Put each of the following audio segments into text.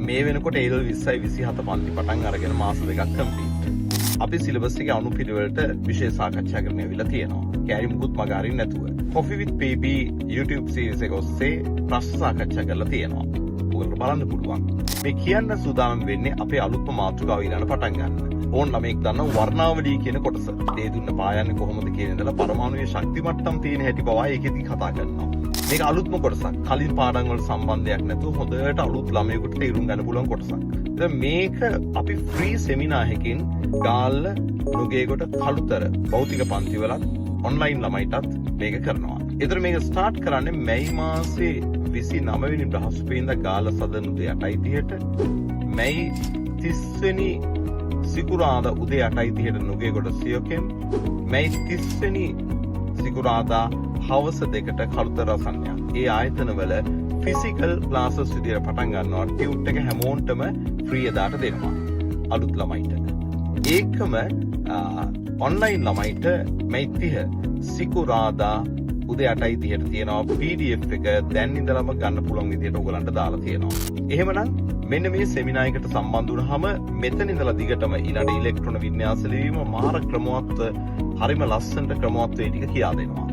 මේ වෙනකොට A level 20 27 පන්ති පටන් අරගෙන මාස දෙකක් කම්ප්ලීට්. අපි සිලබස් එකේ අනුපිළිවෙලට විෂය සාකච්ඡා කරන්න ඇවිල්ලා තියෙනවා. කැරි මුකුත් මග අරින්න නැතුව. Coffee with PB YouTube series එක ඔස්සේ ප්‍රශ්න සාකච්ඡා කරලා තියෙනවා. ඔයගොල්ලෝ බලන්න පුළුවන්. මේ කියන්න සූදානම් වෙන්නේ අපේ අලුත්ම මාතෘකාව ඊළඟ පටන් ගන්න. ඕන් ළමෙක් දන්නවා වර්ණාවලිය කියන කොටස. දේ දුන්න පායන්නේ කොහොමද කියන ඉඳලා පරමාණුයේ ශක්ති මට්ටම් තියෙන හැටි බවයි ඒකෙදි කතා කරනවා. මේක අලුත්ම කොටසක්. කලින් පාඩම් වල සම්බන්ධයක් නැතුව හොඳට අලුත් ළමයෙකුට තේරුම් ගන්න පුළුවන් කොටසක්. ඉතින් මේක අපි ෆ්‍රී සෙමිනාර් එකකින් ගාල්ල නුගේගොඩ කළුතර භෞතික පන්තිවලත් ඔන්ලයින් ළමයිටත් මේක කරනවා. ඒතර මේක ස්ටාර්ට් කරන්නේ මැයි මාසේ 29 වෙනි බ්‍රහස්පතින්දා ගාල්ල සදන උදේ 8:30ට මැයි 30 වෙනි සිකුරාදා උදේ 8:30ට නුගේගොඩ සියොකෙන් මැයි 30 වෙනි සිකුරාදා හවස 2ට කළුතර රසඤ්ඤා. ඒ ආයතනවල ෆිසිකල් ක්ලාසස් විදියට පටන් ගන්නවා. ටියුට් එක හැමෝටම ෆ්‍රී එදාට දෙනවා. අලුත් ළමයිට. ඒකම ඔන්ලයින් ළමයිට මැයි 30 සිකුරාදා උදේ 8:30ට තියෙනවා PDF එක දැන් ඉඳලම ගන්න පුළුවන් විදියට ඔයගලන්ට දාලා තියෙනවා. එහෙමනම් මෙන්න මේ සෙමිනාර් එකට සම්බන්ධ වුණාම මෙතන ඉඳලා දිගටම ඊළඟ ඉලෙක්ට්‍රෝන වින්‍යාස ලිවීම මාර ක්‍රමවත් හරිම ලස්සනට ක්‍රමවත් වේ ටික කියා දෙනවා.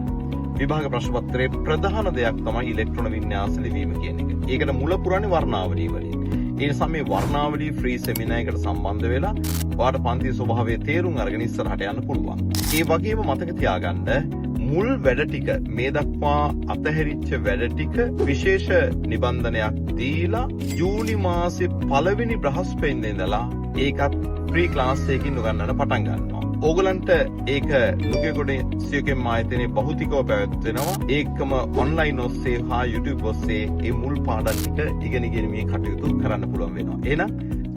විභාග ප්‍රශ්න පත්‍රයේ ප්‍රධාන දෙයක් තමයි ඉලෙක්ට්‍රෝන වින්‍යාස ලිවීම කියන එක. ඒකට මුල පුරන්නේ වර්ණාවලිය වලින්. ඒ නිසා මේ වර්ණාවලිය ෆ්‍රී සෙමිනාර් එකට සම්බන්ධ වෙලා ඔයාලට පන්ති ස්වභාවයේ තේරුම් අරගෙන ඉස්සරහට යන්න පුළුවන්. ඒ වගේම මතක තියාගන්න මුල් වැඩ ටික මේ දක්වා අතහැරිච්ච වැඩ ටික විශේෂ නිබන්ධනයක් දීලා ජූනි මාසේ පළවෙනි බ්‍රහස්පතින්දා ඉඳලා ඒකත් ෆ්‍රී ක්ලාස් එකකින් උගන්වන්න පටන් ගන්නවා. ඕගලන්ට ඒක නුගේගොඩ සියොකෙම් ආයතනයේ භෞතිකව පැවැත්වෙනවා. ඒකම ඔන්ලයින් ඔස්සේ හා YouTube ඔස්සේ මේ මුල් පාඩම් ටික ඉගෙන ගැනීමේ කටයුතු කරන්න පුළුවන් වෙනවා. එහෙනම්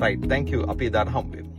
right thank you අපි එදාට හම්බ වෙමු.